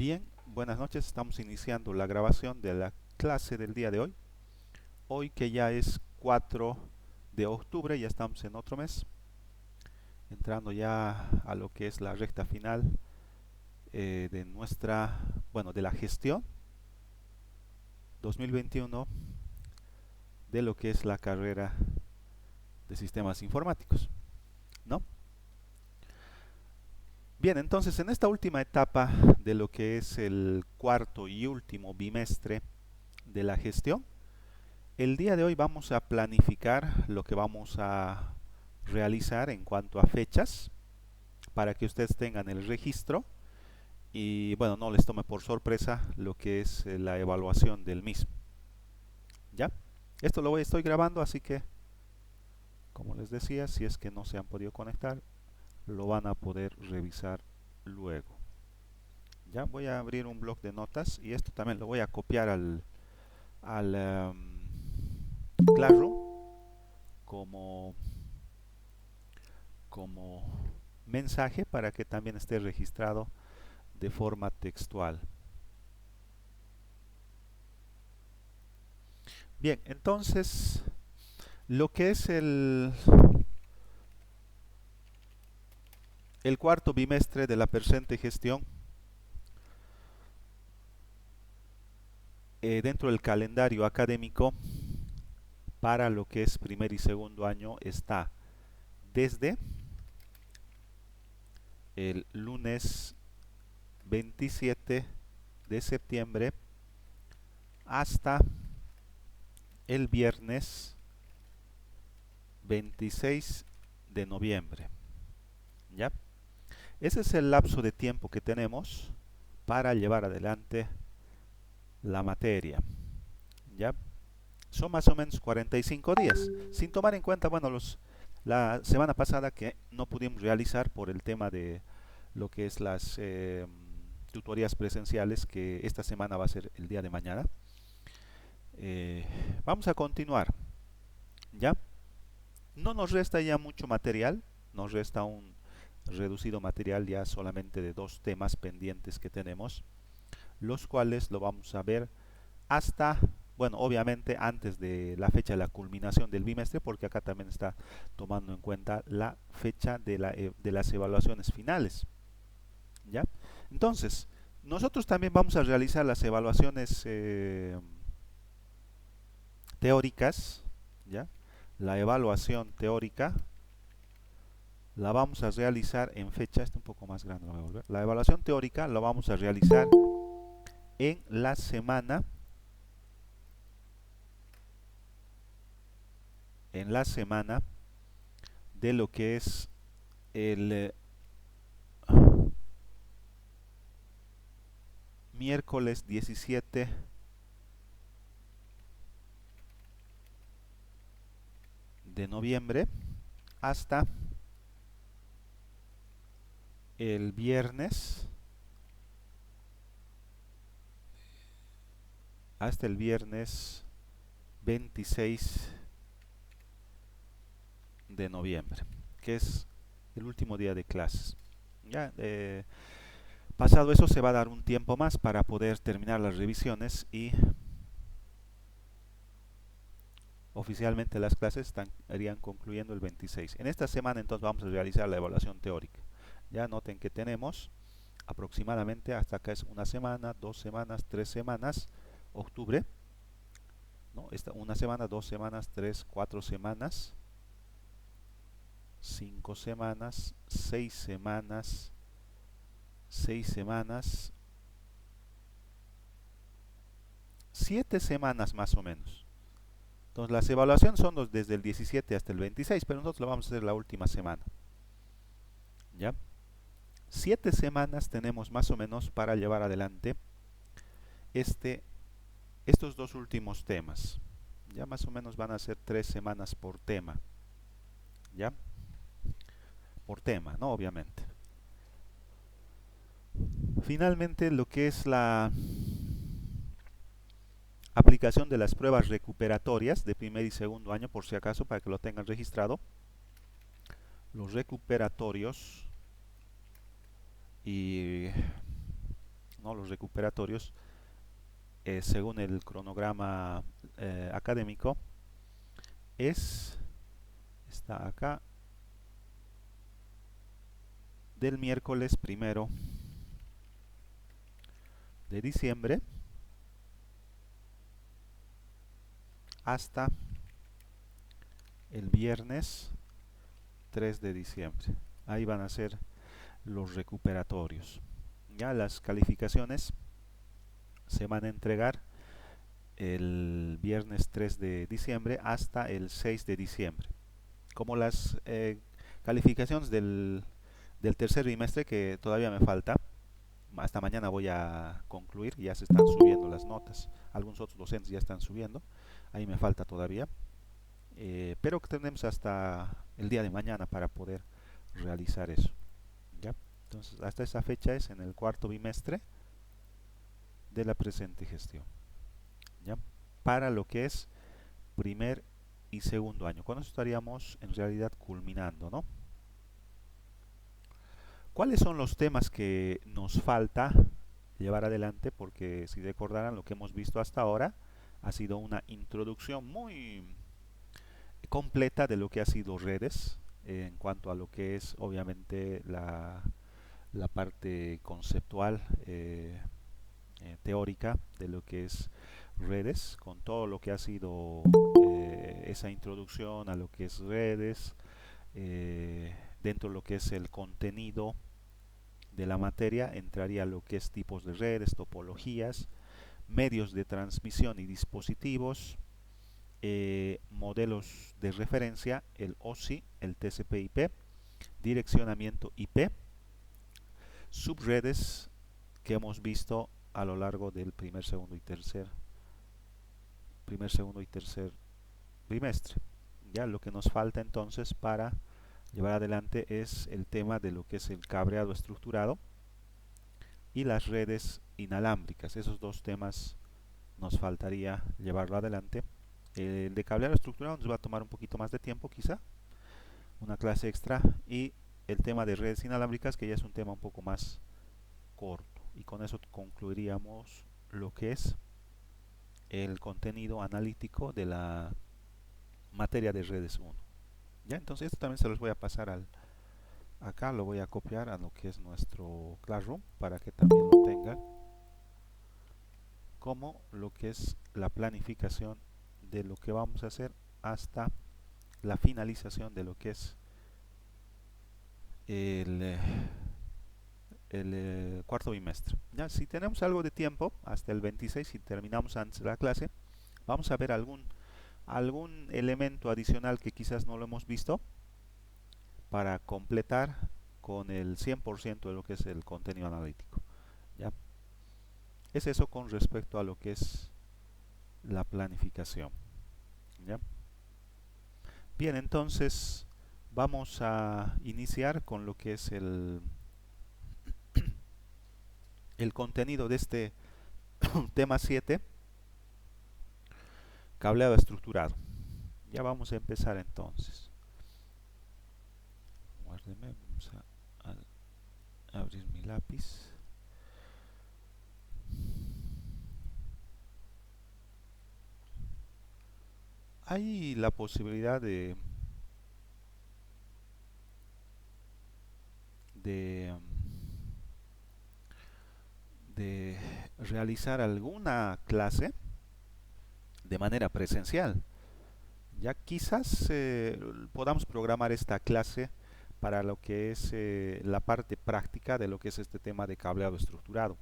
Bien, buenas noches. Estamos iniciando la grabación de la clase del día de hoy. Hoy que ya es 4 de octubre, ya estamos en otro mes, entrando ya a lo que es la recta final de de la gestión 2021 de lo que es la carrera de sistemas informáticos, ¿no? Bien, entonces en esta última etapa de lo que es el cuarto y último bimestre de la gestión, el día de hoy vamos a planificar lo que vamos a realizar en cuanto a fechas para que ustedes tengan el registro y bueno, no les tome por sorpresa lo que es la evaluación del mismo. ¿Ya? Esto estoy grabando, así que como les decía, si es que no se han podido conectar, lo van a poder revisar luego. Ya voy a abrir un bloc de notas y esto también lo voy a copiar al Classroom como como mensaje para que también esté registrado de forma textual. Bien, entonces lo que es el cuarto bimestre de la presente gestión dentro del calendario académico para lo que es primer y segundo año está desde el lunes 27 de septiembre hasta el viernes 26 de noviembre. ¿Ya? Ese es el lapso de tiempo que tenemos para llevar adelante la materia. ¿Ya? Son más o menos 45 días, sin tomar en cuenta, bueno, la semana pasada que no pudimos realizar por el tema de lo que es las tutorías presenciales, que esta semana va a ser el día de mañana. Vamos a continuar, ¿ya? No nos resta ya mucho material, nos resta un reducido material ya solamente de 2 temas pendientes que tenemos, los cuales lo vamos a ver hasta, bueno, obviamente antes de la fecha de la culminación del bimestre, porque acá también está tomando en cuenta la fecha de las evaluaciones finales, ¿ya? Entonces, nosotros también vamos a realizar las evaluaciones teóricas, ¿ya? La evaluación teórica la vamos a realizar en fecha, está un poco más grande, voy a volver. La evaluación teórica la vamos a realizar en la semana de lo que es el miércoles 17 de noviembre hasta el viernes 26 de noviembre, que es el último día de clases. Ya, pasado eso se va a dar un tiempo más para poder terminar las revisiones y oficialmente las clases estarían concluyendo el 26. En esta semana entonces vamos a realizar la evaluación teórica. Ya noten que tenemos aproximadamente hasta acá es una semana, 2 semanas, 3 semanas, octubre, ¿no? Una semana, 2 semanas, 3, 4 semanas, 5 semanas, 6 semanas, 6 semanas, 7 semanas más o menos. Entonces las evaluaciones son desde el 17 hasta el 26, pero nosotros lo vamos a hacer la última semana. ¿Ya? 7 semanas tenemos más o menos para llevar adelante estos 2 últimos temas. Ya más o menos van a ser 3 semanas por tema. ¿Ya? Por tema, ¿no? Obviamente. Finalmente, lo que es la aplicación de las pruebas recuperatorias de primer y segundo año, por si acaso, para que lo tengan registrado. Los recuperatorios y ¿no? Los recuperatorios, según el cronograma académico, está acá, del miércoles 1 de diciembre hasta el viernes 3 de diciembre. Ahí van a ser los recuperatorios. Ya las calificaciones se van a entregar el viernes 3 de diciembre hasta el 6 de diciembre. Como las calificaciones del tercer bimestre, que todavía me falta, hasta mañana voy a concluir, ya se están subiendo las notas, algunos otros docentes ya están subiendo, ahí me falta todavía, pero tenemos hasta el día de mañana para poder realizar eso. ¿Ya? Entonces, hasta esa fecha es en el cuarto bimestre de la presente gestión. ¿Ya? Para lo que es primer y segundo año. Con eso estaríamos en realidad culminando, ¿no? ¿Cuáles son los temas que nos falta llevar adelante? Porque si recordarán, lo que hemos visto hasta ahora ha sido una introducción muy completa de lo que ha sido redes, en cuanto a lo que es obviamente la parte conceptual, teórica de lo que es redes, con todo lo que ha sido esa introducción a lo que es redes, dentro de lo que es el contenido de la materia entraría lo que es tipos de redes, topologías, medios de transmisión y dispositivos, modelos de referencia, el OSI, el TCP/IP, direccionamiento IP, subredes que hemos visto a lo largo del primer, segundo y tercer bimestre. Ya lo que nos falta entonces para llevar adelante es el tema de lo que es el cableado estructurado y las redes inalámbricas. Esos dos temas nos faltaría llevarlo adelante. El de cableado estructurado nos va a tomar un poquito más de tiempo, quizá una clase extra, y el tema de redes inalámbricas, que ya es un tema un poco más corto, y con eso concluiríamos lo que es el contenido analítico de la materia de redes 1. Ya, entonces esto también se los voy a pasar acá, lo voy a copiar a lo que es nuestro Classroom para que también lo tengan, como lo que es la planificación de lo que vamos a hacer hasta la finalización de lo que es el cuarto bimestre. Ya, si tenemos algo de tiempo, hasta el 26, si terminamos antes de la clase, vamos a ver algún elemento adicional que quizás no lo hemos visto para completar con el 100% de lo que es el contenido analítico. ¿Ya? Es eso con respecto a lo que es la planificación. ¿Ya? Bien, entonces vamos a iniciar con lo que es el contenido de este tema 7, cableado estructurado. Ya vamos a empezar entonces. Guárdeme, vamos a abrir mi lápiz. Hay la posibilidad de, de realizar alguna clase de manera presencial. Ya quizás podamos programar esta clase para lo que es la parte práctica de lo que es este tema de cableado estructurado.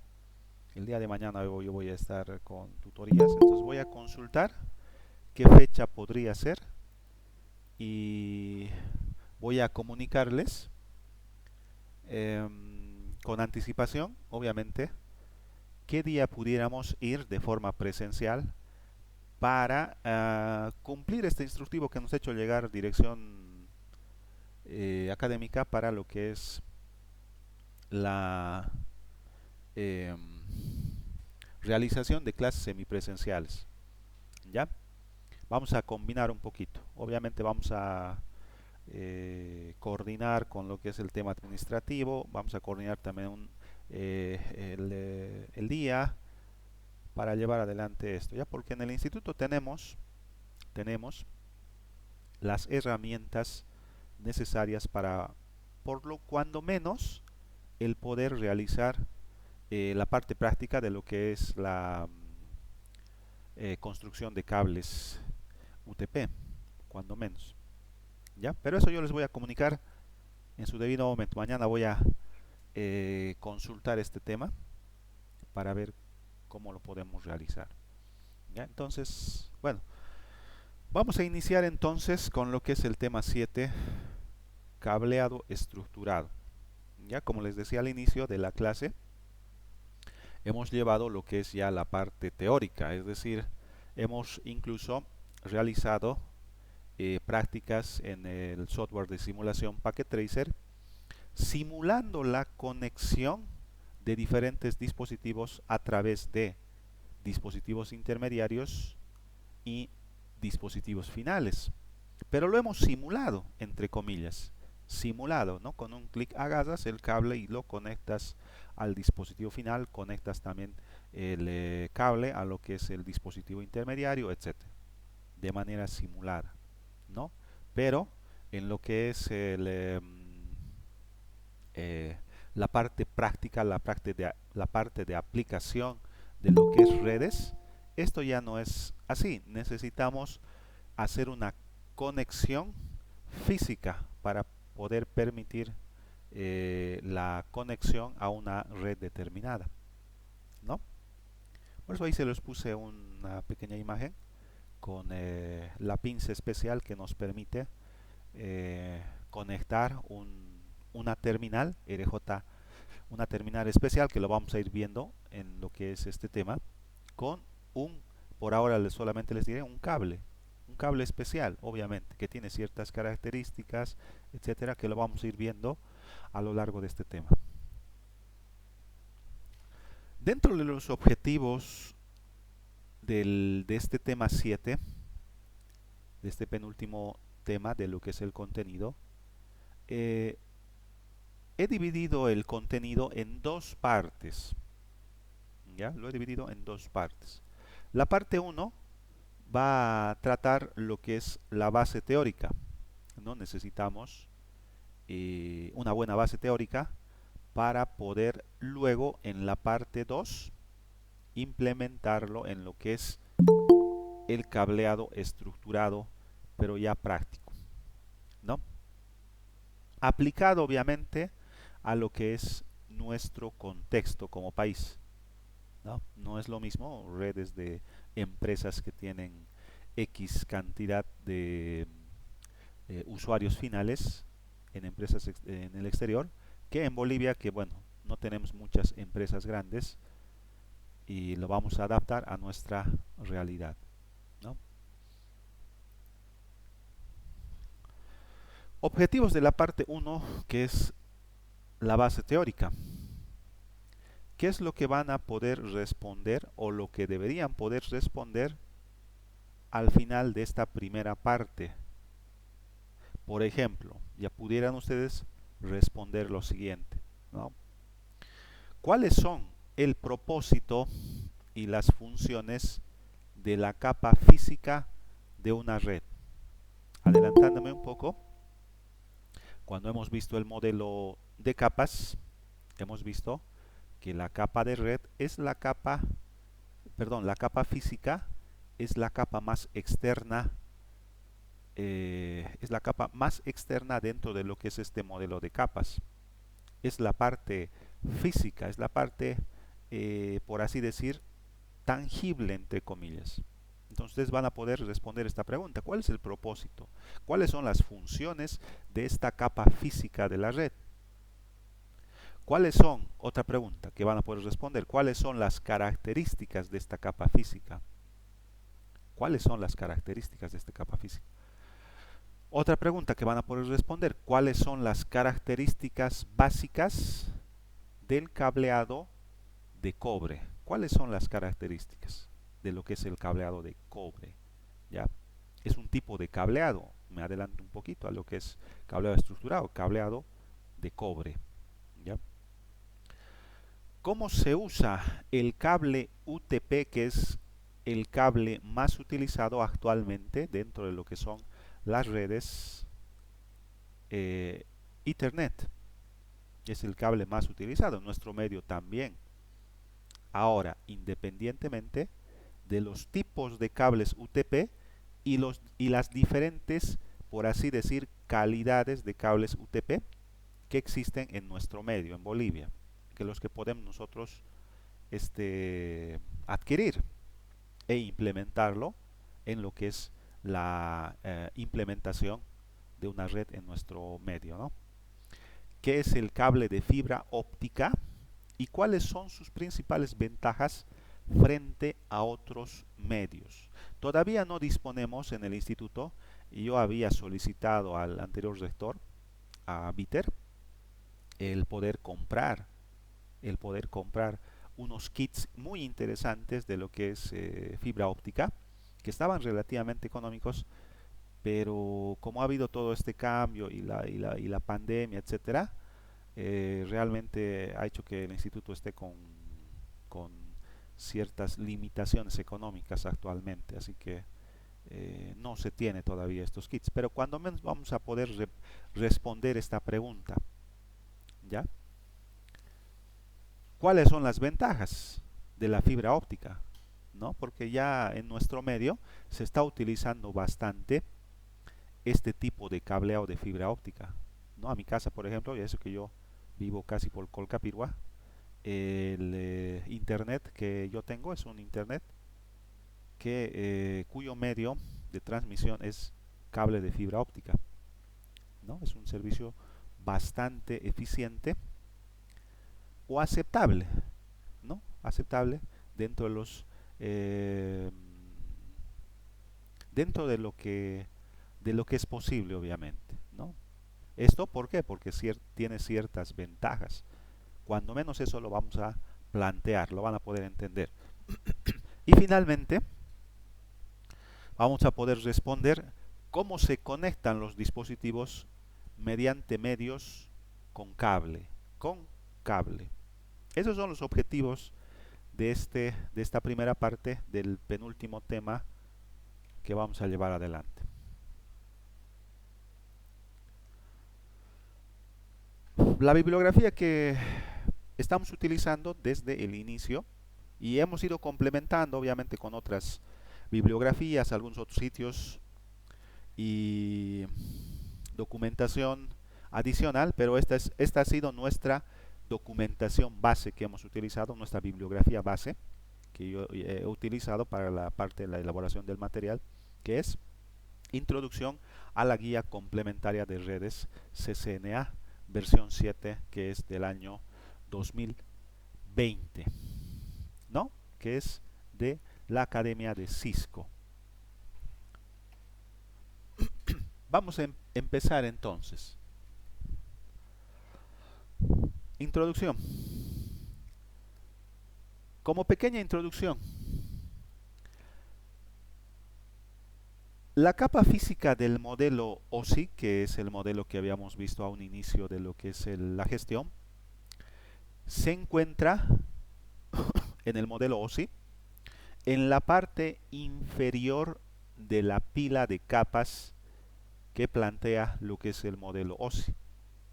El día de mañana yo voy a estar con tutorías, entonces voy a consultar qué fecha podría ser y voy a comunicarles con anticipación, obviamente, qué día pudiéramos ir de forma presencial para cumplir este instructivo que nos ha hecho llegar dirección académica para lo que es la eh, realización de clases semipresenciales. ¿Ya? Vamos a combinar un poquito. Obviamente vamos a coordinar con lo que es el tema administrativo, vamos a coordinar también el día para llevar adelante esto, ya, porque en el instituto tenemos las herramientas necesarias para, por lo cuando menos, el poder realizar la parte práctica de lo que es la construcción de cables UTP, cuando menos, ya. Pero eso yo les voy a comunicar en su debido momento. Mañana voy a consultar este tema para ver cómo lo podemos realizar, ¿ya? Entonces, bueno, vamos a iniciar entonces con lo que es el tema 7, cableado estructurado. Ya como les decía al inicio de la clase, hemos llevado lo que es ya la parte teórica, es decir, hemos incluso realizado prácticas en el software de simulación Packet Tracer, simulando la conexión de diferentes dispositivos a través de dispositivos intermediarios y dispositivos finales. Pero lo hemos simulado, entre comillas, simulado, ¿no? Con un clic agarras el cable y lo conectas al dispositivo final, conectas también el cable a lo que es el dispositivo intermediario, etcétera, de manera simulada, ¿no? Pero en lo que es la parte práctica, la parte de aplicación de lo que es redes, esto ya no es así. Necesitamos hacer una conexión física para poder permitir la conexión a una red determinada, ¿no? Por eso ahí se les puse una pequeña imagen con la pinza especial que nos permite conectar una terminal RJ, una terminal especial que lo vamos a ir viendo en lo que es este tema, con por ahora solamente les diré un cable especial, obviamente, que tiene ciertas características, etcétera, que lo vamos a ir viendo a lo largo de este tema. Dentro de los objetivos de este tema 7, de este penúltimo tema de lo que es el contenido, he dividido el contenido en dos partes. ¿Ya? Lo he dividido en dos partes. La parte 1 va a tratar lo que es la base teórica, ¿no? Necesitamos una buena base teórica para poder luego en la parte 2 implementarlo en lo que es el cableado estructurado, pero ya práctico, ¿no? Aplicado obviamente a lo que es nuestro contexto como país, ¿no? No es lo mismo redes de empresas que tienen X cantidad de usuarios finales en empresas en el exterior, que en Bolivia, que bueno, no tenemos muchas empresas grandes y lo vamos a adaptar a nuestra realidad, ¿no? Objetivos de la parte 1, que es la base teórica. ¿Qué es lo que van a poder responder o lo que deberían poder responder al final de esta primera parte? Por ejemplo, ya pudieran ustedes responder lo siguiente, ¿no? ¿Cuáles son el propósito y las funciones de la capa física de una red? Adelantándome un poco, cuando hemos visto el modelo de capas, hemos visto que la capa de red es la capa física es la capa más externa, dentro de lo que es este modelo de capas. Es la parte física, es la parte, por así decir, tangible, entre comillas. Entonces ustedes van a poder responder esta pregunta: ¿cuál es el propósito? ¿Cuáles son las funciones de esta capa física de la red? ¿Cuáles son, otra pregunta que van a poder responder, cuáles son las características de esta capa física? ¿Cuáles son las características de esta capa física? Otra pregunta que van a poder responder, ¿cuáles son las características básicas del cableado de cobre? ¿Cuáles son las características de lo que es el cableado de cobre? ¿Ya? Es un tipo de cableado, me adelanto un poquito a lo que es cableado estructurado, cableado de cobre, ¿ya? ¿Cómo se usa el cable UTP, que es el cable más utilizado actualmente dentro de lo que son las redes eh, Ethernet? Es el cable más utilizado en nuestro medio también. Ahora, independientemente de los tipos de cables UTP y las diferentes, por así decir, calidades de cables UTP que existen en nuestro medio, en Bolivia, que los que podemos nosotros adquirir e implementarlo en lo que es la implementación de una red en nuestro medio, ¿no? ¿Qué es el cable de fibra óptica y cuáles son sus principales ventajas frente a otros medios? Todavía no disponemos en el instituto, y yo había solicitado al anterior rector, a Viter, el poder comprar, el poder comprar unos kits muy interesantes de lo que es fibra óptica, que estaban relativamente económicos, pero como ha habido todo este cambio y la pandemia, etcétera, realmente ha hecho que el instituto esté con ciertas limitaciones económicas actualmente, así que no se tiene todavía estos kits, pero cuando menos vamos a poder responder esta pregunta, ¿ya? ¿Cuáles son las ventajas de la fibra óptica? ¿No? Porque ya en nuestro medio se está utilizando bastante este tipo de cableado de fibra óptica, ¿no? A mi casa, por ejemplo, y eso que yo vivo casi por Colcapirua, el internet que yo tengo es un internet cuyo medio de transmisión es cable de fibra óptica, ¿no? Es un servicio bastante eficiente o aceptable, ¿no? Aceptable dentro de los eh, dentro de lo que es posible, obviamente, ¿no? ¿Esto por qué? Porque tiene ciertas ventajas. Cuando menos eso lo vamos a plantear, lo van a poder entender. Y finalmente, vamos a poder responder cómo se conectan los dispositivos mediante medios con cable. Con cable. Esos son los objetivos de esta primera parte del penúltimo tema que vamos a llevar adelante. La bibliografía que estamos utilizando desde el inicio y hemos ido complementando obviamente con otras bibliografías, algunos otros sitios y documentación adicional, pero esta ha sido nuestra documentación base que hemos utilizado, nuestra bibliografía base que yo he utilizado para la parte de la elaboración del material, que es Introducción a la Guía Complementaria de Redes CCNA, versión 7, que es del año 2020, ¿no? Que es de la Academia de Cisco. Vamos a empezar entonces. Introducción. Como pequeña introducción, la capa física del modelo OSI, que es el modelo que habíamos visto a un inicio de lo que es la gestión, se encuentra en el modelo OSI en la parte inferior de la pila de capas que plantea lo que es el modelo OSI.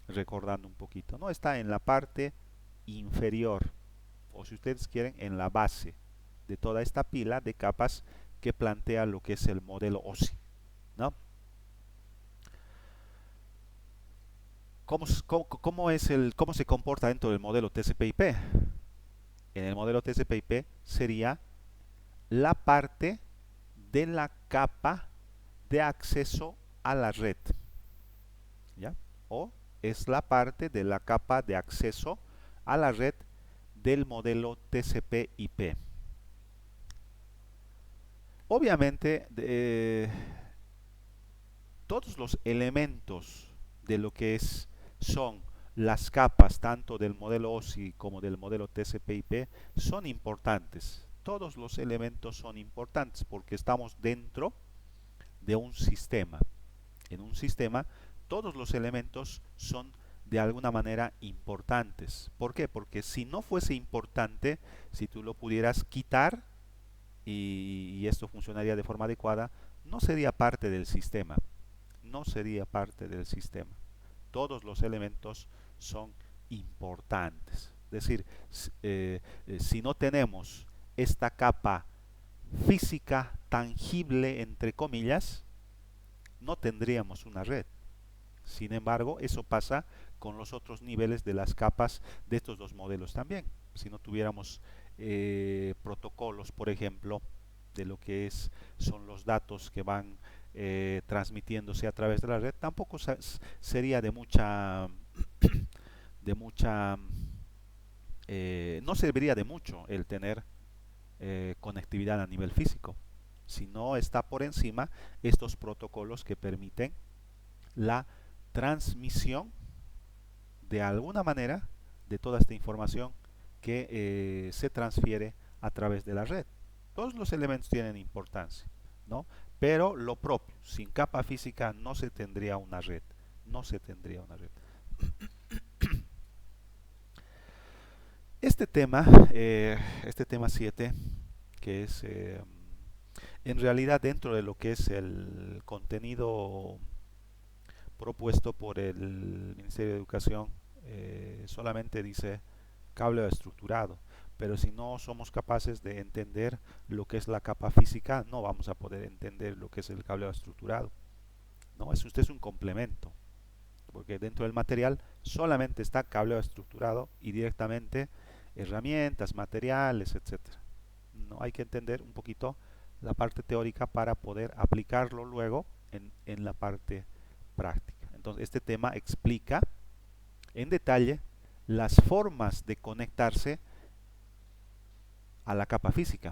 Recordando un poquito, ¿no? Está en la parte inferior, o si ustedes quieren, en la base de toda esta pila de capas que plantea lo que es el modelo OSI, ¿no? ¿Cómo se comporta dentro del modelo TCP/IP? En el modelo TCP/IP sería la parte de la capa de acceso a la red, ¿ya? O es la parte de la capa de acceso a la red del modelo TCP/IP. Obviamente, todos los elementos de lo que son las capas tanto del modelo OSI como del modelo TCP/IP son importantes. Todos los elementos son importantes porque estamos dentro de un sistema. En un sistema todos los elementos son de alguna manera importantes. ¿Por qué? Porque si no fuese importante, si tú lo pudieras quitar y esto funcionaría de forma adecuada, no sería parte del sistema. No sería parte del sistema. Todos los elementos son importantes. Es decir, si no tenemos esta capa física tangible, entre comillas, no tendríamos una red. Sin embargo, eso pasa con los otros niveles de las capas de estos dos modelos también. Si no tuviéramos protocolos, por ejemplo, de lo que son los datos que van transmitiéndose a través de la red, tampoco sería de mucha no serviría de mucho el tener conectividad a nivel físico, si no está por encima estos protocolos que permiten la transmisión de alguna manera de toda esta información que se transfiere a través de la red. Todos los elementos tienen importancia, ¿no? Pero lo propio, sin capa física no se tendría una red, no se tendría una red. Este tema 7, que es en realidad dentro de lo que es el contenido propuesto por el Ministerio de Educación, solamente dice cableado estructurado, pero si no somos capaces de entender lo que es la capa física, no vamos a poder entender lo que es el cableado estructurado, ¿no? Usted es un complemento, porque dentro del material solamente está cableado estructurado y directamente herramientas, materiales, etcétera. No hay que entender un poquito la parte teórica para poder aplicarlo luego en la parte práctica. Entonces, este tema explica en detalle las formas de conectarse a la capa física,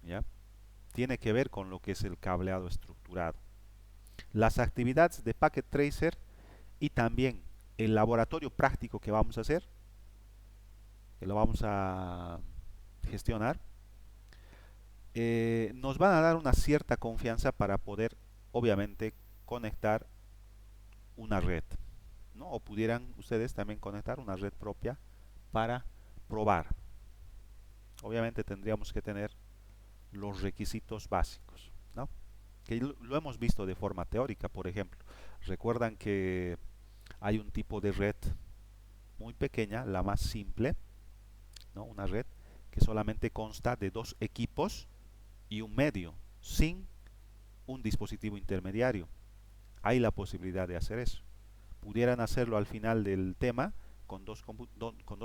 ¿ya? Tiene que ver con lo que es el cableado estructurado. Las actividades de Packet Tracer y también el laboratorio práctico que vamos a hacer, que lo vamos a gestionar, nos van a dar una cierta confianza para poder, obviamente, conectar una red, ¿no? O pudieran ustedes también conectar una red propia para probar. Obviamente tendríamos que tener los requisitos básicos, ¿no? Que lo hemos visto de forma teórica, por ejemplo. Recuerdan que hay un tipo de red muy pequeña, la más simple, ¿no? Una red que solamente consta de dos equipos y un medio, sin un dispositivo intermediario. Hay la posibilidad de hacer eso. ¿Pudieran hacerlo al final del tema con dos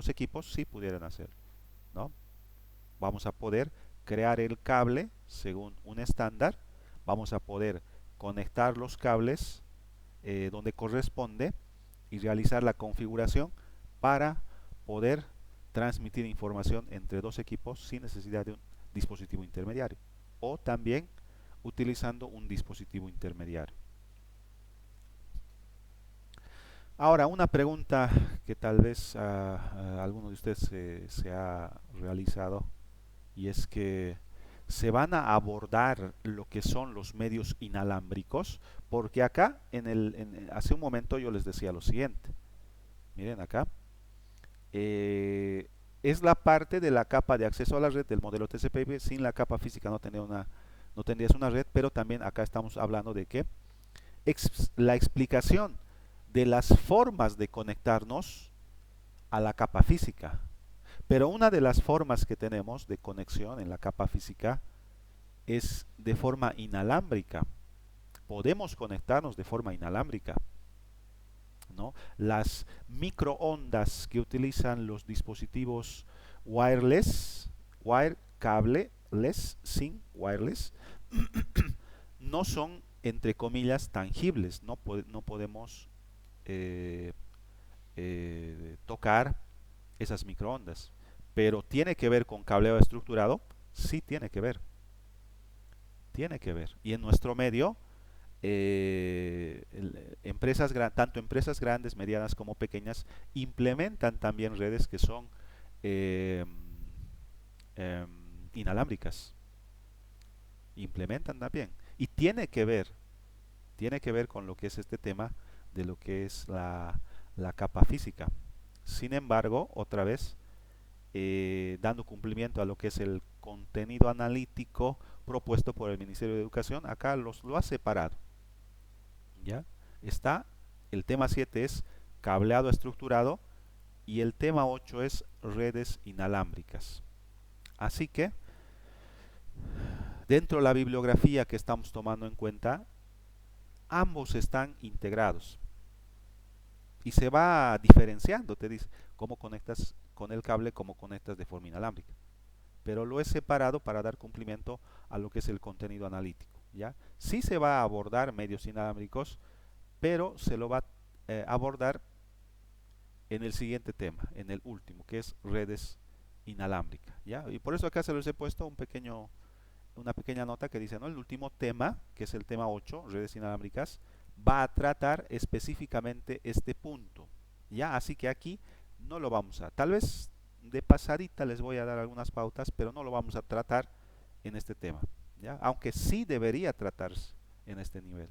equipos? Sí, pudieran hacerlo, ¿no? Vamos a poder crear el cable según un estándar. Vamos a poder conectar los cables donde corresponde y realizar la configuración para poder transmitir información entre dos equipos sin necesidad de un dispositivo intermediario, o también utilizando un dispositivo intermediario. Ahora, una pregunta que tal vez alguno de ustedes se ha realizado, y es que se van a abordar lo que son los medios inalámbricos, porque acá hace un momento yo les decía lo siguiente. Miren acá, es la parte de la capa de acceso a la red del modelo TCP/IP. Sin la capa física no tendrías una red, pero también acá estamos hablando de que la explicación de las formas de conectarnos a la capa física. Pero una de las formas que tenemos de conexión en la capa física es de forma inalámbrica. Podemos conectarnos de forma inalámbrica, ¿no? Las microondas que utilizan los dispositivos wireless, sin wireless, no son, entre comillas, tangibles. No podemos tocar esas microondas. Pero tiene que ver con cableado estructurado, sí tiene que ver. Tiene que ver. Y en nuestro medio, tanto empresas grandes, medianas como pequeñas, implementan también redes que son eh, eh, inalámbricas. Implementan también. Y tiene que ver con lo que es este tema de lo que es la capa física. Sin embargo, otra vez, dando cumplimiento a lo que es el contenido analítico propuesto por el Ministerio de Educación, acá lo ha separado. ¿Ya? Está, el tema 7 es cableado estructurado y el tema 8 es redes inalámbricas. Así que, dentro de la bibliografía que estamos tomando en cuenta, ambos están integrados. Y se va diferenciando, te dice, cómo conectas con el cable, cómo conectas de forma inalámbrica. Pero lo he separado para dar cumplimiento a lo que es el contenido analítico. ¿Ya? Sí se va a abordar medios inalámbricos, pero se lo va a abordar en el siguiente tema, en el último, que es redes inalámbricas. ¿Ya? Y por eso acá se les he puesto una pequeña nota que dice, ¿no? El último tema, que es el tema 8, redes inalámbricas, va a tratar específicamente este punto. ¿Ya? Así que aquí no lo vamos a, tal vez de pasadita les voy a dar algunas pautas, pero no lo vamos a tratar en este tema. ¿Ya? Aunque sí debería tratarse en este nivel.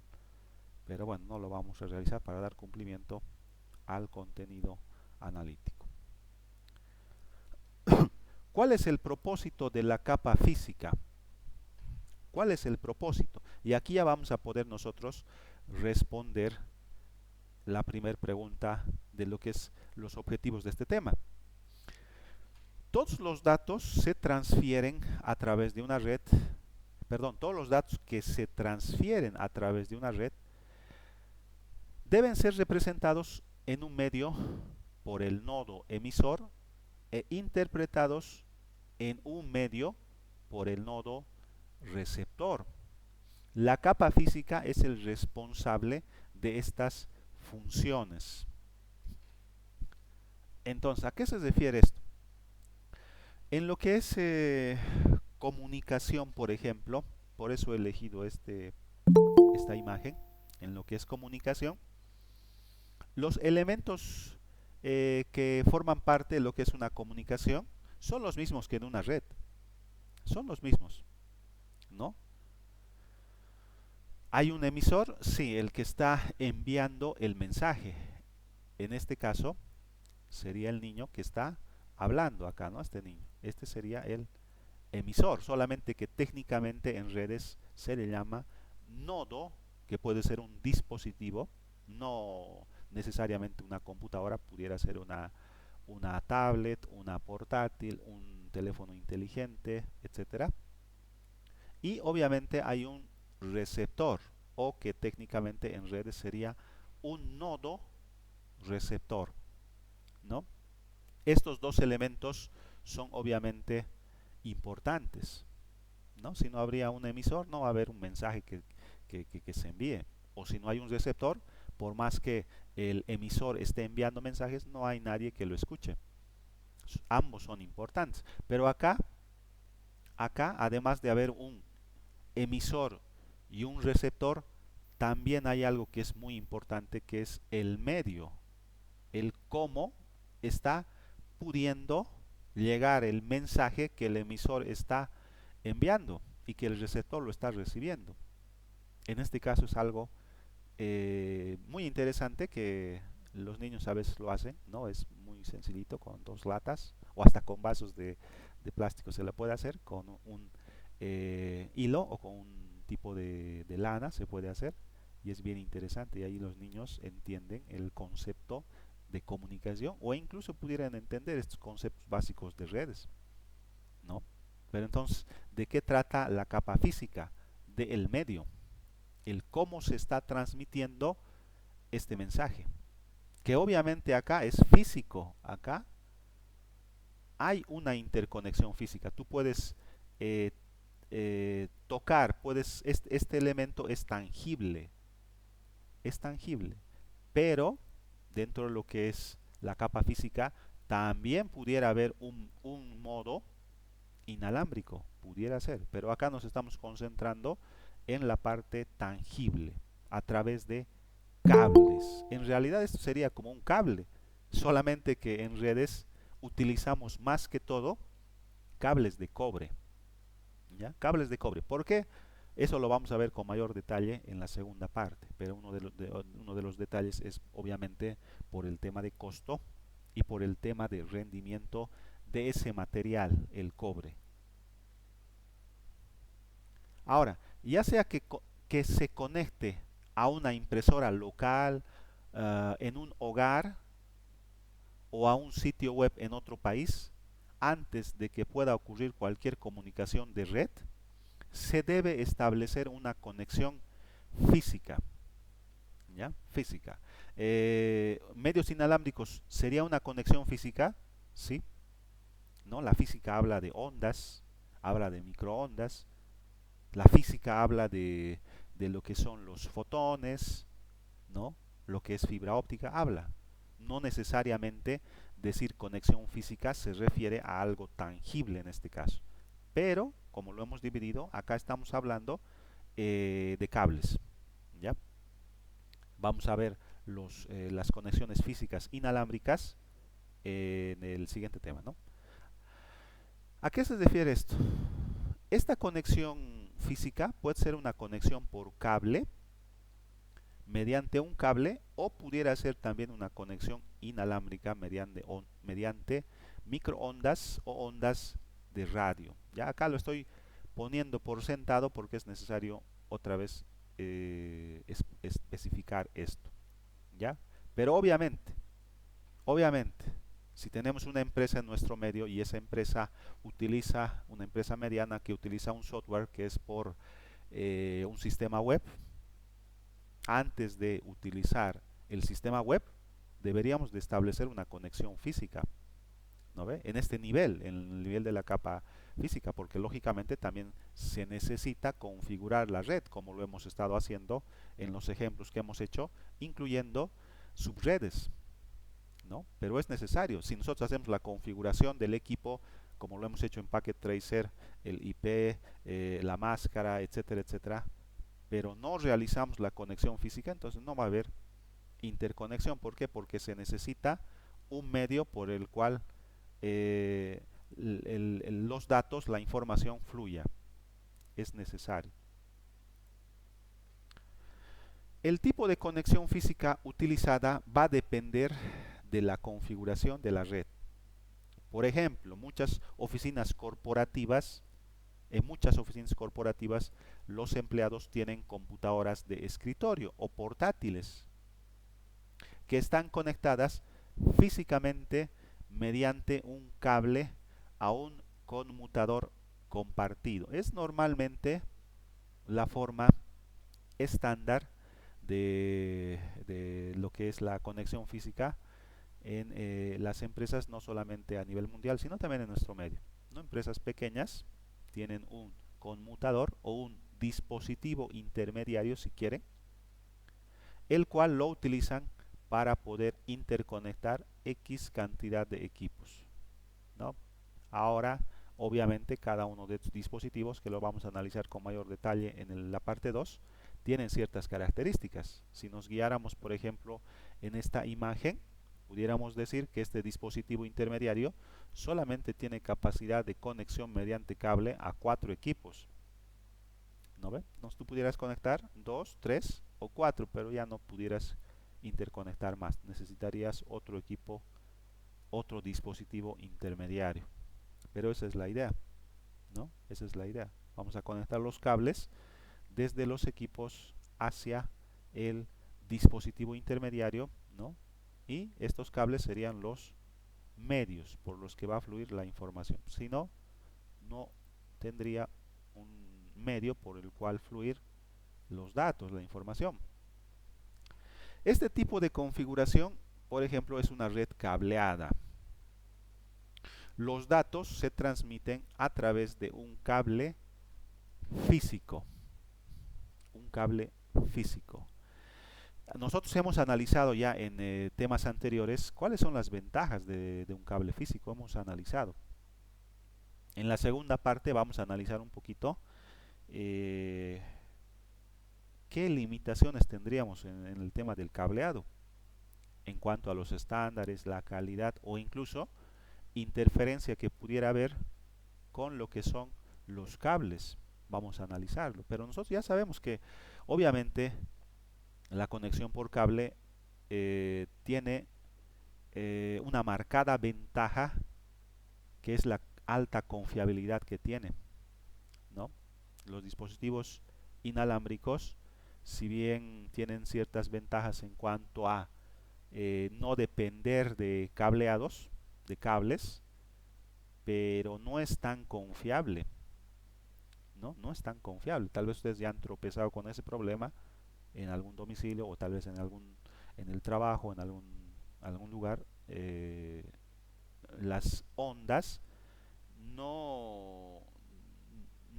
Pero bueno, no lo vamos a realizar para dar cumplimiento al contenido analítico. ¿Cuál es el propósito de la capa física? ¿Cuál es el propósito? Y aquí ya vamos a poder nosotros responder la primera pregunta de lo que es los objetivos de este tema. Todos los datos se transfieren a través de una red, todos los datos que se transfieren a través de una red deben ser representados en un medio por el nodo emisor e interpretados en un medio por el nodo receptor. La capa física es el responsable de estas funciones. Entonces, ¿a qué se refiere esto? En lo que es comunicación, por ejemplo, por eso he elegido esta imagen, en lo que es comunicación, los elementos que forman parte de lo que es una comunicación son los mismos que en una red. Son los mismos, ¿no? ¿Hay un emisor? Sí, el que está enviando el mensaje. En este caso, sería el niño que está hablando acá, ¿no? Este niño. Este sería el emisor, solamente que técnicamente en redes se le llama nodo, que puede ser un dispositivo, no necesariamente una computadora, pudiera ser una tablet, una portátil, un teléfono inteligente, etcétera. Y obviamente hay un receptor, o que técnicamente en redes sería un nodo receptor, ¿no? Estos dos elementos son obviamente importantes, ¿no? Si no habría un emisor, no va a haber un mensaje que se envíe. O si no hay un receptor, por más que el emisor esté enviando mensajes, no hay nadie que lo escuche. Ambos son importantes. Pero acá, además de haber un emisor y un receptor, también hay algo que es muy importante, que es el medio, el cómo está pudiendo llegar el mensaje que el emisor está enviando y que el receptor lo está recibiendo. En este caso es algo muy interesante que los niños a veces lo hacen, ¿no? Es muy sencillito, con dos latas o hasta con vasos de plástico se lo puede hacer, con un hilo o con un tipo de lana se puede hacer, y es bien interesante, y ahí los niños entienden el concepto de comunicación, o incluso pudieran entender estos conceptos básicos de redes, ¿no? Pero entonces, ¿de qué trata la capa física? Del medio, el cómo se está transmitiendo este mensaje, que obviamente acá es físico. Acá hay una interconexión física, tú puedes tocar, este elemento es tangible, pero dentro de lo que es la capa física también pudiera haber un modo inalámbrico, pudiera ser, pero acá nos estamos concentrando en la parte tangible, a través de cables. En realidad esto sería como un cable, solamente que en redes utilizamos más que todo cables de cobre, ¿ya? Cables de cobre. ¿Por qué? Eso lo vamos a ver con mayor detalle en la segunda parte, pero uno de los detalles es obviamente por el tema de costo y por el tema de rendimiento de ese material, el cobre. Ahora, ya sea que se conecte a una impresora local, en un hogar o a un sitio web en otro país, antes de que pueda ocurrir cualquier comunicación de red, se debe establecer una conexión física. ¿Ya? Física. Medios inalámbricos sería una conexión física, ¿sí? ¿No? La física habla de ondas, habla de microondas, la física habla de lo que son los fotones, ¿no? Lo que es fibra óptica, habla. No necesariamente decir conexión física se refiere a algo tangible en este caso. Pero, como lo hemos dividido, acá estamos hablando de cables. ¿Ya? Vamos a ver las conexiones físicas inalámbricas en el siguiente tema, ¿no? ¿A qué se refiere esto? Esta conexión física puede ser una conexión por cable, mediante un cable, o pudiera ser también una conexión inalámbrica mediante microondas o ondas de radio. Ya acá lo estoy poniendo por sentado porque es necesario otra vez especificar esto. ¿Ya? Pero obviamente, si tenemos una empresa en nuestro medio y esa empresa utiliza, una empresa mediana que utiliza un software que es por un sistema web, antes de utilizar el sistema web, deberíamos de establecer una conexión física, ¿no ve? En este nivel, en el nivel de la capa física, porque lógicamente también se necesita configurar la red, como lo hemos estado haciendo en los ejemplos que hemos hecho, incluyendo subredes, ¿no? Pero es necesario. Si nosotros hacemos la configuración del equipo, como lo hemos hecho en Packet Tracer, el IP, la máscara, etcétera, etcétera, pero no realizamos la conexión física, entonces no va a haber interconexión. ¿Por qué? Porque se necesita un medio por el cual los datos, la información fluya. Es necesario. El tipo de conexión física utilizada va a depender de la configuración de la red. Por ejemplo, en muchas oficinas corporativas, los empleados tienen computadoras de escritorio o portátiles que están conectadas físicamente mediante un cable a un conmutador compartido. Es normalmente la forma estándar de lo que es la conexión física en las empresas, no solamente a nivel mundial, sino también en nuestro medio, ¿no? Empresas pequeñas tienen un conmutador o un dispositivo intermediario, si quieren, el cual lo utilizan para poder interconectar X cantidad de equipos, ¿no? Ahora, obviamente, cada uno de estos dispositivos, que lo vamos a analizar con mayor detalle en la parte 2, tienen ciertas características. Si nos guiáramos, por ejemplo, en esta imagen, pudiéramos decir que este dispositivo intermediario solamente tiene capacidad de conexión mediante cable a 4 equipos. ¿No ve? No, tú pudieras conectar 2, 3 o 4, pero ya no pudieras interconectar más. Necesitarías otro equipo, otro dispositivo intermediario. Pero esa es la idea, ¿no? Esa es la idea. Vamos a conectar los cables desde los equipos hacia el dispositivo intermediario, ¿no? Y estos cables serían los medios por los que va a fluir la información. Si no, no tendría un medio por el cual fluir los datos, la información. Este tipo de configuración, por ejemplo, es una red cableada. Los datos se transmiten a través de un cable físico. Un cable físico. Nosotros hemos analizado ya en temas anteriores cuáles son las ventajas de un cable físico. Hemos analizado. En la segunda parte vamos a analizar un poquito qué limitaciones tendríamos en el tema del cableado en cuanto a los estándares, la calidad o incluso interferencia que pudiera haber con lo que son los cables. vamos a analizarlo. Pero nosotros ya sabemos que obviamente la conexión por cable tiene una marcada ventaja, que es la alta confiabilidad que tiene, ¿no? Los dispositivos inalámbricos, si bien tienen ciertas ventajas en cuanto a no depender de cableados, de cables, pero no es tan confiable, ¿no? No es tan confiable. Tal vez ustedes ya han tropezado con ese problema en algún domicilio o tal vez en el trabajo, en algún lugar. Las ondas no,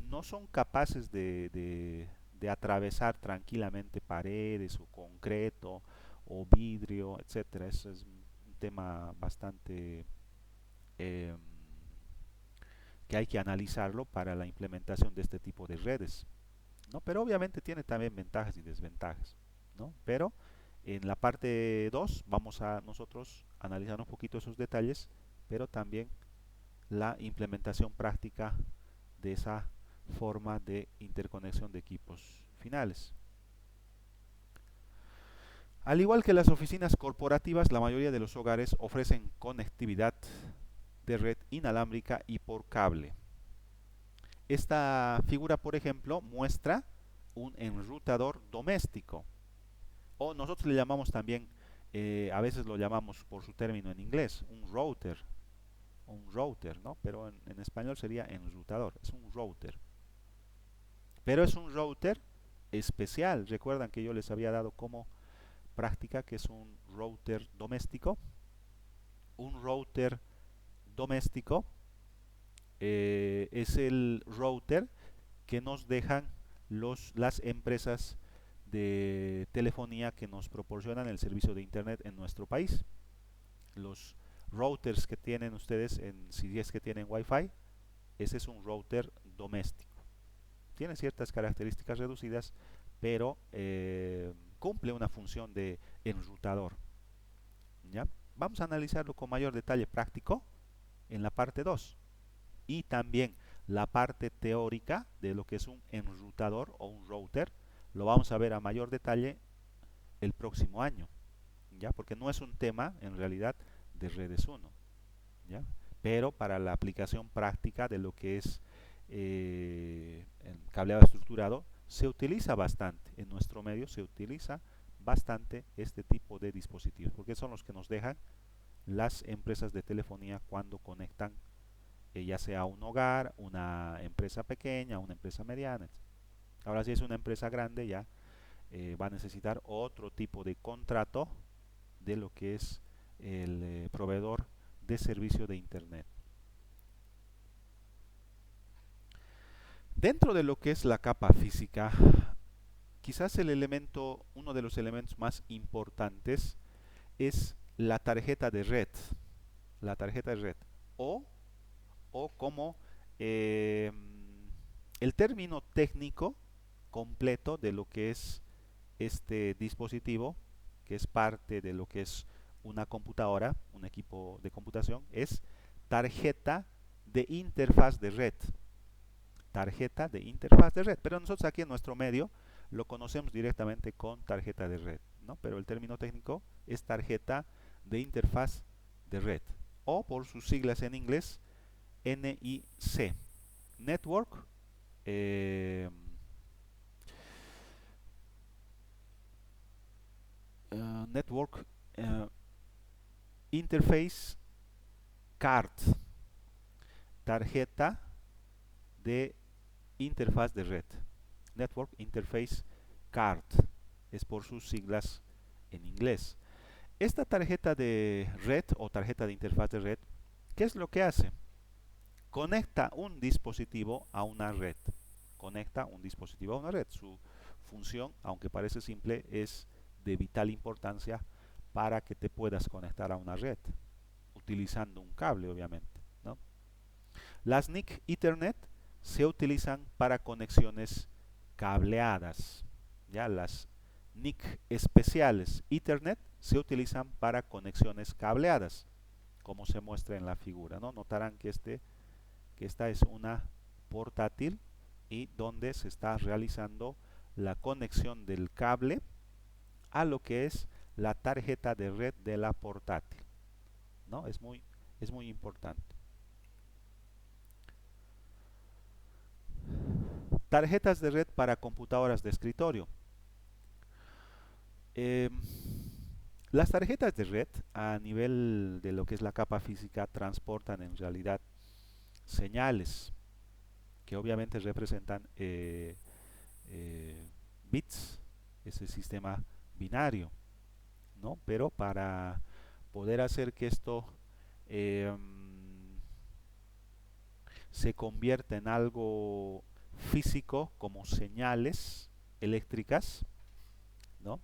no son capaces de atravesar tranquilamente paredes o concreto o vidrio, etcétera. Eso es un tema bastante eh, que hay que analizarlo para la implementación de este tipo de redes, ¿no? Pero obviamente tiene también ventajas y desventajas, ¿no? Pero en la parte 2 vamos a nosotros analizar un poquito esos detalles, pero también la implementación práctica de esa forma de interconexión de equipos finales. Al igual que las oficinas corporativas, la mayoría de los hogares ofrecen conectividad de red inalámbrica y por cable. Esta figura, por ejemplo, muestra un enrutador doméstico, o nosotros le llamamos también, a veces lo llamamos por su término en inglés, un router, ¿no? Pero en español sería enrutador, es un router. Pero es un router especial. Recuerdan que yo les había dado como práctica que es un router doméstico. Un router doméstico es el router que nos dejan las empresas de telefonía que nos proporcionan el servicio de internet en nuestro país. Los routers que tienen ustedes, si es que tienen Wi-Fi, ese es un router doméstico. Tiene ciertas características reducidas, pero cumple una función de enrutador, ¿ya? Vamos a analizarlo con mayor detalle práctico en la parte 2 y también la parte teórica de lo que es un enrutador o un router. Lo vamos a ver a mayor detalle el próximo año, ¿ya? Porque no es un tema en realidad de redes 1, ¿ya? Pero para la aplicación práctica de lo que es el cableado estructurado se utiliza bastante, en nuestro medio se utiliza bastante este tipo de dispositivos, porque son los que nos dejan las empresas de telefonía cuando conectan ya sea un hogar, una empresa pequeña, una empresa mediana, etc. Ahora si es una empresa grande ya va a necesitar otro tipo de contrato de lo que es el proveedor de servicio de internet. Dentro de lo que es la capa física, quizás uno de los elementos más importantes es la tarjeta de red. La tarjeta de red. O como eh, el término técnico completo de lo que es este dispositivo, que es parte de lo que es una computadora, un equipo de computación, es tarjeta de interfaz de red. Tarjeta de interfaz de red. Pero nosotros aquí en nuestro medio lo conocemos directamente con tarjeta de red, ¿no? Pero el término técnico es tarjeta de interfaz de red. O por sus siglas en inglés, NIC. Network Network Interface Card. Tarjeta de interfaz de red. Network Interface Card es por sus siglas en inglés. Esta tarjeta de red o tarjeta de interfaz de red, ¿qué es lo que hace? Conecta un dispositivo a una red. Conecta un dispositivo a una red. Su función, aunque parece simple, es de vital importancia para que te puedas conectar a una red, utilizando un cable, obviamente, ¿no? Las NIC Ethernet se utilizan para conexiones cableadas. Ya las NIC especiales Ethernet se utilizan para conexiones cableadas, como se muestra en la figura, ¿no? Notarán que esta es una portátil y donde se está realizando la conexión del cable a lo que es la tarjeta de red de la portátil, ¿no? Es muy importante. Tarjetas de red para computadoras de escritorio. Eh, las tarjetas de red a nivel de lo que es la capa física transportan en realidad señales que obviamente representan bits, ese sistema binario, ¿no? Pero para poder hacer que esto eh, se convierta en algo físico como señales eléctricas, ¿no?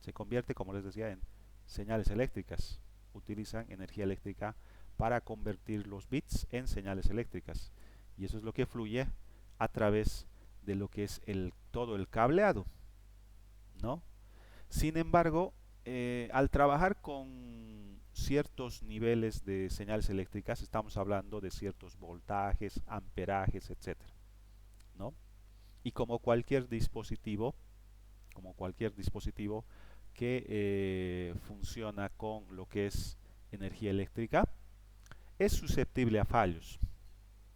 Se convierte, como les decía, en señales eléctricas. Utilizan energía eléctrica para convertir los bits en señales eléctricas. Y eso es lo que fluye a través de lo que es todo el cableado, ¿no? Sin embargo, al trabajar con ciertos niveles de señales eléctricas, estamos hablando de ciertos voltajes, amperajes, etcétera, ¿no? Y como cualquier dispositivo que funciona con lo que es energía eléctrica, es susceptible a fallos.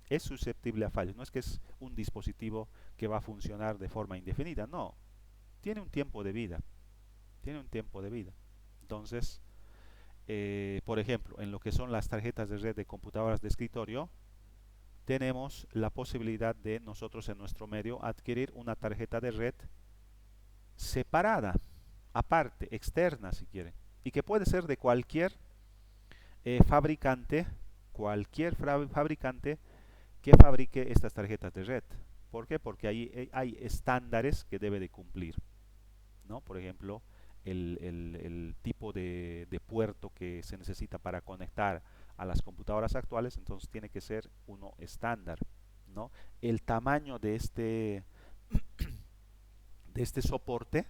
Es susceptible a fallos. No es que es un dispositivo que va a funcionar de forma indefinida, no. Tiene un tiempo de vida. Tiene un tiempo de vida. Entonces, por ejemplo, en lo que son las tarjetas de red de computadoras de escritorio, tenemos la posibilidad de nosotros en nuestro medio adquirir una tarjeta de red separada, aparte, externa si quieren, y que puede ser de fabricante, cualquier fabricante que fabrique estas tarjetas de red. ¿Por qué? Porque ahí hay estándares que debe de cumplir, ¿no? Por ejemplo, el tipo de puerto que se necesita para conectar a las computadoras actuales, entonces tiene que ser uno estándar, ¿no? El tamaño de este soporte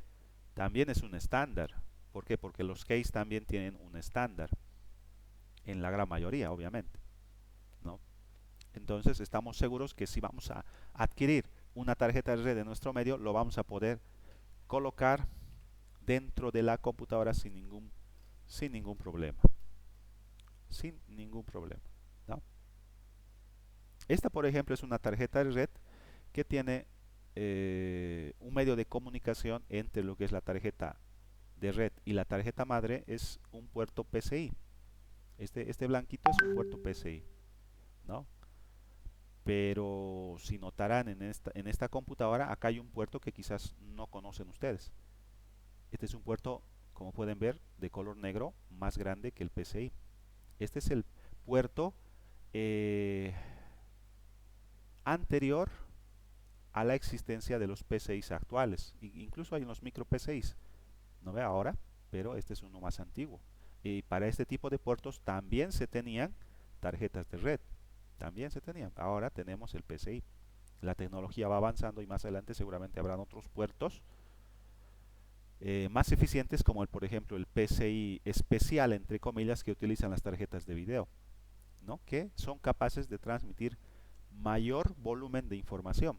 también es un estándar. ¿Por qué? Porque los case también tienen un estándar, en la gran mayoría, obviamente, ¿no? Entonces estamos seguros que si vamos a adquirir una tarjeta de red de nuestro medio, lo vamos a poder colocar dentro de la computadora sin ningún problema. Sin ningún problema, ¿no? Esta, por ejemplo, es una tarjeta de red que tiene un medio de comunicación entre lo que es la tarjeta de red y la tarjeta madre, es un puerto PCI. Este blanquito es un puerto PCI, ¿no? Pero si notarán en esta computadora, acá hay un puerto que quizás no conocen ustedes. Este es un puerto, como pueden ver, de color negro, más grande que el PCI. Este es el puerto eh, anterior a la existencia de los PCIs actuales. Incluso hay unos micro PCIs, no ve ahora, pero este es uno más antiguo. Y para este tipo de puertos también se tenían tarjetas de red. También se tenían. Ahora tenemos el PCI. La tecnología va avanzando y más adelante seguramente habrán otros puertos más eficientes como por ejemplo el PCI especial, entre comillas, que utilizan las tarjetas de video, ¿no? Que son capaces de transmitir mayor volumen de información.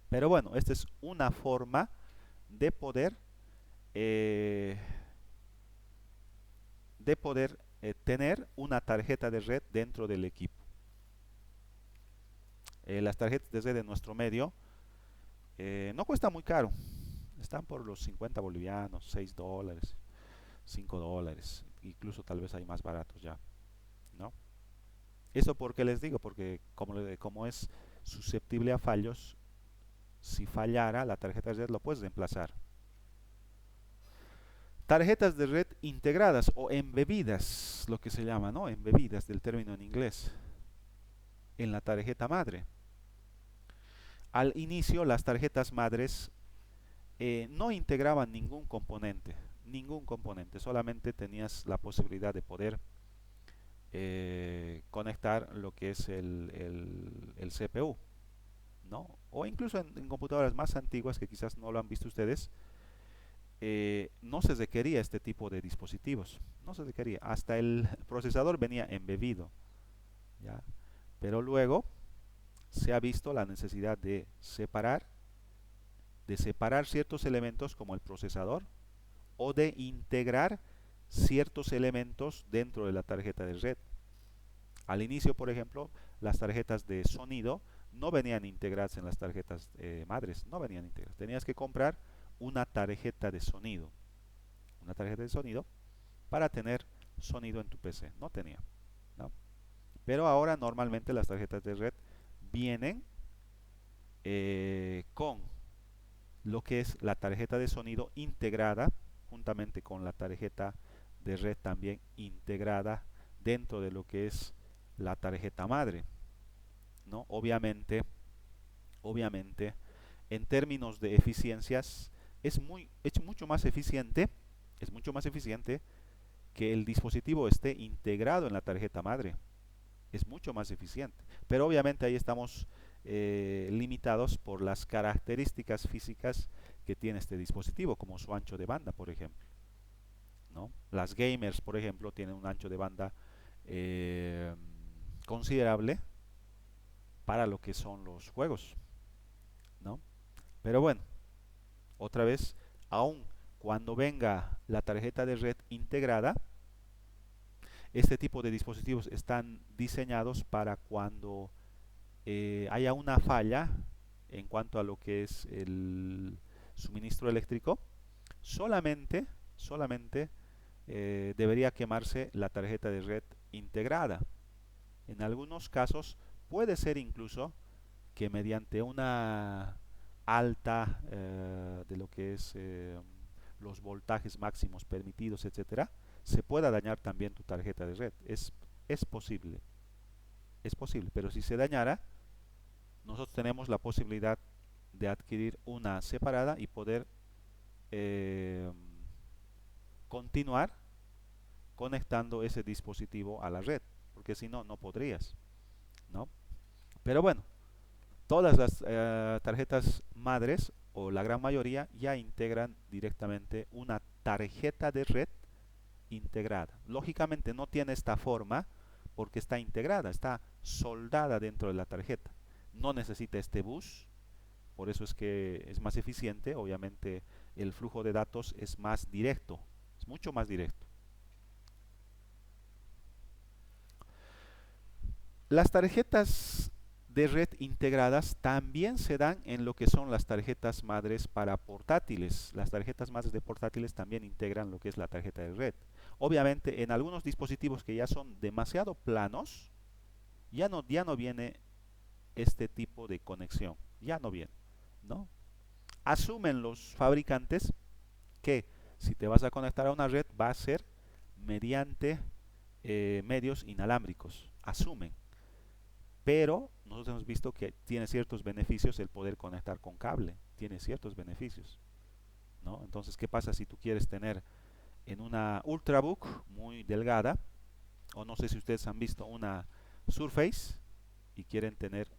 Pero bueno, esta es una forma de poder eh, tener una tarjeta de red dentro del equipo. Las tarjetas de red de nuestro medio no cuesta muy caro. Están por los 50 bolivianos, 6 dólares, 5 dólares. Incluso tal vez hay más baratos ya, ¿no? Eso porque les digo, porque como es susceptible a fallos, si fallara la tarjeta de red lo puedes reemplazar. Tarjetas de red integradas o embebidas, lo que se llama, ¿no? Embebidas del término en inglés, en la tarjeta madre. Al inicio las tarjetas madres no integraban ningún componente, solamente tenías la posibilidad de poder conectar lo que es el CPU, ¿no? O incluso en computadoras más antiguas que quizás no lo han visto ustedes, no se requería este tipo de dispositivos, no se requería, hasta el procesador venía embebido, ¿ya? Pero luego se ha visto la necesidad de separar ciertos elementos como el procesador o de integrar ciertos elementos dentro de la tarjeta de red. Al inicio, por ejemplo, las tarjetas de sonido no venían integradas en las tarjetas madres, no venían integradas. Tenías que comprar una tarjeta de sonido, una tarjeta de sonido para tener sonido en tu PC. No tenía, ¿no? Pero ahora normalmente las tarjetas de red vienen con lo que es la tarjeta de sonido integrada, juntamente con la tarjeta de red también integrada dentro de lo que es la tarjeta madre, ¿no? Obviamente, en términos de eficiencias, es mucho más eficiente, es mucho más eficiente que el dispositivo esté integrado en la tarjeta madre. Es mucho más eficiente. Pero obviamente ahí estamos limitados por las características físicas que tiene este dispositivo, como su ancho de banda, por ejemplo, ¿no? Las gamers, por ejemplo, tienen un ancho de banda eh, considerable para lo que son los juegos, ¿no? Pero bueno, otra vez, aun cuando venga la tarjeta de red integrada, este tipo de dispositivos están diseñados para cuando haya una falla en cuanto a lo que es el suministro eléctrico, solamente debería quemarse la tarjeta de red integrada. En algunos casos puede ser incluso que mediante una alta de lo que es los voltajes máximos permitidos, etcétera, se pueda dañar también tu tarjeta de red. Es posible, es posible, pero si se dañara, nosotros tenemos la posibilidad de adquirir una separada y poder eh, continuar conectando ese dispositivo a la red, porque si no, no podrías, ¿no? Pero bueno, todas las tarjetas madres o la gran mayoría ya integran directamente una tarjeta de red integrada. Lógicamente no tiene esta forma porque está integrada, está soldada dentro de la tarjeta. No necesita este bus, por eso es que es más eficiente. Obviamente el flujo de datos es más directo, es mucho más directo. Las tarjetas de red integradas también se dan en lo que son las tarjetas madres para portátiles. Las tarjetas madres de portátiles también integran lo que es la tarjeta de red. Obviamente en algunos dispositivos que ya son demasiado planos, ya no viene este tipo de conexión. Ya no viene, ¿no? Asumen los fabricantes que si te vas a conectar a una red va a ser mediante medios inalámbricos. Asumen. Pero nosotros hemos visto que tiene ciertos beneficios el poder conectar con cable. Tiene ciertos beneficios, ¿no? Entonces, ¿qué pasa si tú quieres tener en una Ultrabook muy delgada, o no sé si ustedes han visto una Surface y quieren tener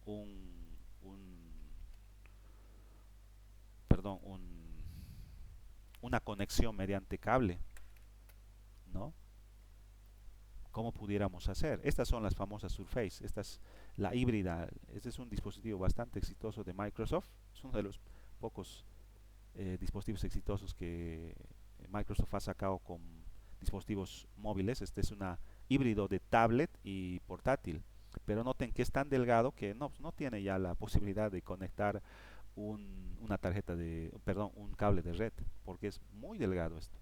perdón, una conexión mediante cable, ¿no? ¿Cómo pudiéramos hacer? Estas son las famosas Surface, esta es la híbrida. Este es un dispositivo bastante exitoso de Microsoft, es uno de los pocos dispositivos exitosos que Microsoft ha sacado con dispositivos móviles. Este es una híbrido de tablet y portátil, pero noten que es tan delgado que no tiene ya la posibilidad de conectar una tarjeta perdón, un cable de red, porque es muy delgado esto.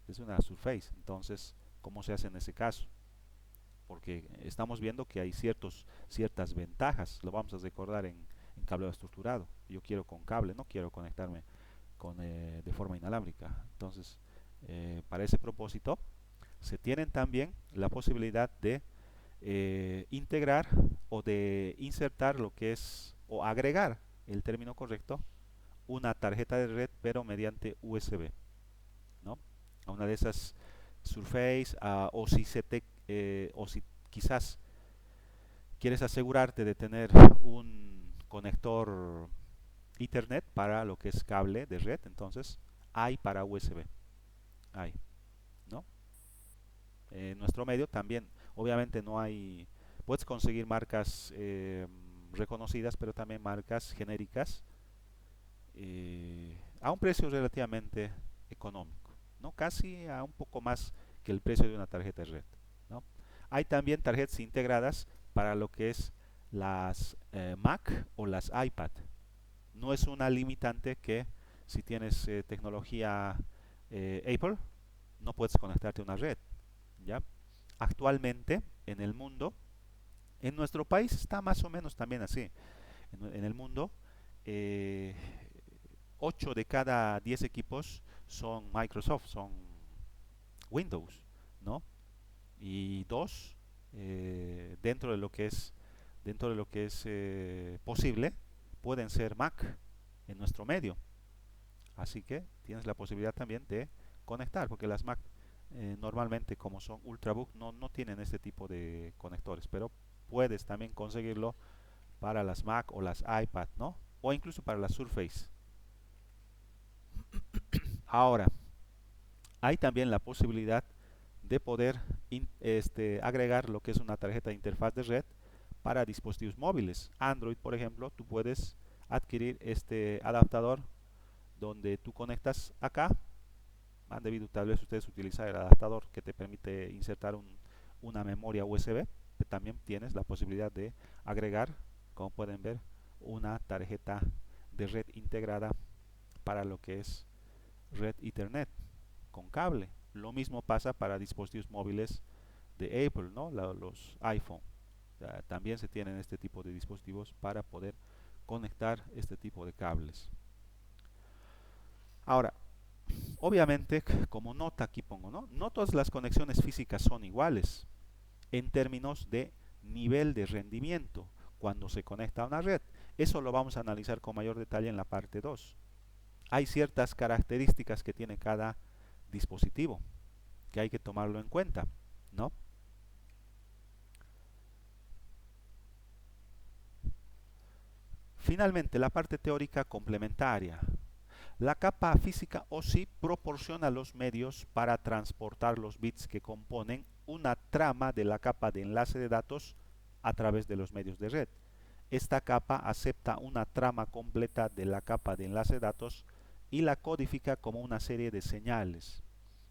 Es una Surface, entonces, ¿cómo se hace en ese caso? Porque estamos viendo que hay ciertas ventajas, lo vamos a recordar en cableado estructurado. Yo quiero con cable, no quiero conectarme de forma inalámbrica. Entonces, para ese propósito, se tienen también la posibilidad de integrar o de insertar lo que es, o agregar, el término correcto, una tarjeta de red, pero mediante USB, ¿no? A una de esas Surface, o si quizás quieres asegurarte de tener un conector Ethernet para lo que es cable de red, entonces hay para USB, hay, ¿no? En nuestro medio también, obviamente no hay, puedes conseguir marcas reconocidas, pero también marcas genéricas a un precio relativamente económico, ¿no? Casi a un poco más que el precio de una tarjeta de red, ¿no? Hay también tarjetas integradas para lo que es las Mac o las iPad. No es una limitante que si tienes tecnología Apple, no puedes conectarte a una red, ¿ya? Actualmente en el mundo, en nuestro país está más o menos también así. En el mundo, eh, 8 de cada 10 equipos son Microsoft, son Windows, ¿no? Y 2 dentro de lo que es posible pueden ser Mac en nuestro medio. Así que tienes la posibilidad también de conectar, porque las Mac normalmente como son Ultrabook no tienen este tipo de conectores, pero puedes también conseguirlo para las Mac o las iPad, ¿no? O incluso para la Surface. Ahora, hay también la posibilidad de poder agregar lo que es una tarjeta de interfaz de red para dispositivos móviles. Android, por ejemplo, tú puedes adquirir este adaptador donde tú conectas acá. Han debido tal vez ustedes utilizar el adaptador que te permite insertar una memoria USB. También tienes la posibilidad de agregar, como pueden ver, una tarjeta de red integrada para lo que es red Ethernet con cable. Lo mismo pasa para dispositivos móviles de Apple, ¿no? Los iPhone. También se tienen este tipo de dispositivos para poder conectar este tipo de cables. Ahora, obviamente, como nota aquí pongo, ¿no? No todas las conexiones físicas son iguales en términos de nivel de rendimiento cuando se conecta a una red. Eso lo vamos a analizar con mayor detalle en la parte 2. Hay ciertas características que tiene cada dispositivo que hay que tomarlo en cuenta, ¿no? Finalmente, la parte teórica complementaria. La capa física OSI proporciona los medios para transportar los bits que componen una trama de la capa de enlace de datos a través de los medios de red. Esta capa acepta una trama completa de la capa de enlace de datos y la codifica como una serie de señales.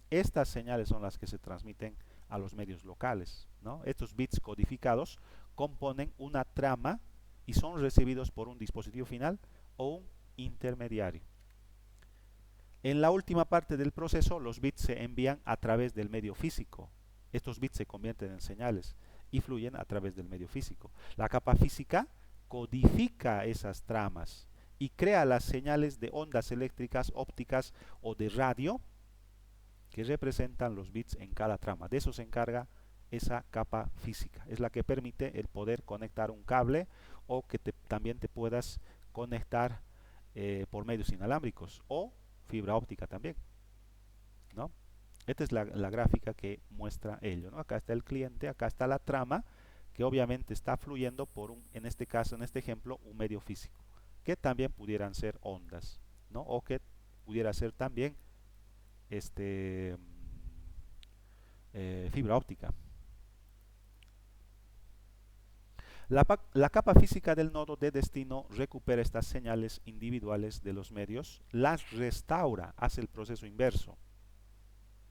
Estas señales son las que se transmiten a los medios locales, ¿no? Estos bits codificados componen una trama y son recibidos por un dispositivo final o un intermediario. En la última parte del proceso, los bits se envían a través del medio físico. Estos bits se convierten en señales y fluyen a través del medio físico. La capa física codifica esas tramas y crea las señales de ondas eléctricas, ópticas o de radio que representan los bits en cada trama. De eso se encarga esa capa física. Es la que permite el poder conectar un cable o que también te puedas conectar por medios inalámbricos o fibra óptica también, ¿no? Esta es la gráfica que muestra ello, ¿no? Acá está el cliente, acá está la trama que obviamente está fluyendo por en este caso, en este ejemplo, un medio físico, que también pudieran ser ondas, ¿no? O que pudiera ser también fibra óptica. La capa física del nodo de destino recupera estas señales individuales de los medios, las restaura, hace el proceso inverso,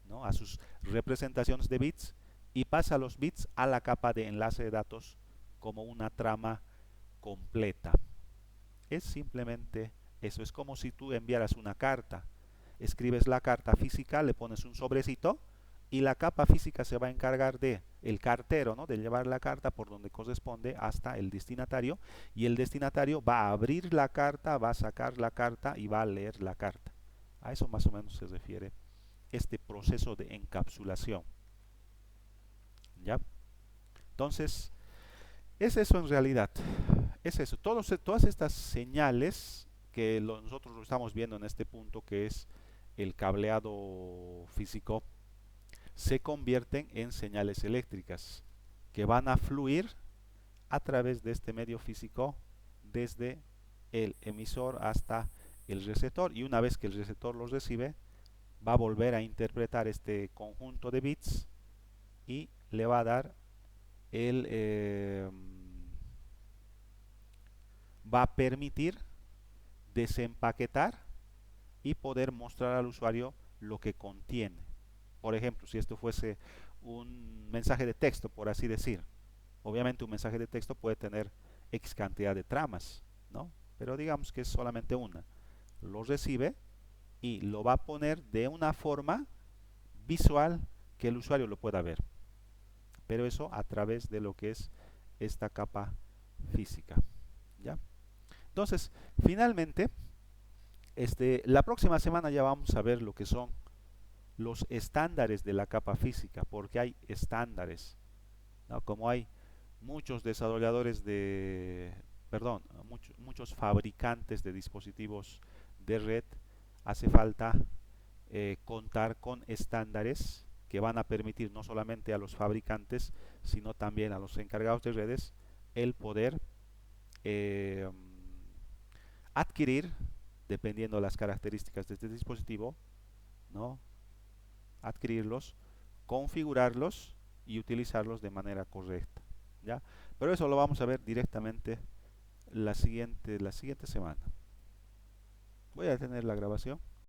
¿no? A sus representaciones de bits y pasa los bits a la capa de enlace de datos como una trama completa. Es simplemente eso, es como si tú enviaras una carta, escribes la carta física, le pones un sobrecito y la capa física se va a encargar de el cartero, ¿no? De llevar la carta por donde corresponde hasta el destinatario, y el destinatario va a abrir la carta, va a sacar la carta y va a leer la carta. A eso más o menos se refiere este proceso de encapsulación, ¿ya? Entonces, es eso en realidad, es eso, todas estas señales que nosotros lo estamos viendo en este punto, que es el cableado físico, se convierten en señales eléctricas que van a fluir a través de este medio físico desde el emisor hasta el receptor, y una vez que el receptor los recibe va a volver a interpretar este conjunto de bits y le va a dar el va a permitir desempaquetar y poder mostrar al usuario lo que contiene. Por ejemplo, si esto fuese un mensaje de texto, por así decir, obviamente un mensaje de texto puede tener X cantidad de tramas, ¿no? Pero digamos que es solamente una. Lo recibe y lo va a poner de una forma visual que el usuario lo pueda ver. Pero eso a través de lo que es esta capa física, ¿ya? Entonces, finalmente, la próxima semana ya vamos a ver lo que son los estándares de la capa física, porque hay estándares, ¿no? Como hay muchos desarrolladores perdón, muchos fabricantes de dispositivos de red, hace falta contar con estándares que van a permitir no solamente a los fabricantes, sino también a los encargados de redes el poder eh, adquirir, dependiendo de las características de este dispositivo, ¿no? Adquirirlos, configurarlos y utilizarlos de manera correcta, ¿ya? Pero eso lo vamos a ver directamente la siguiente semana. Voy a detener la grabación.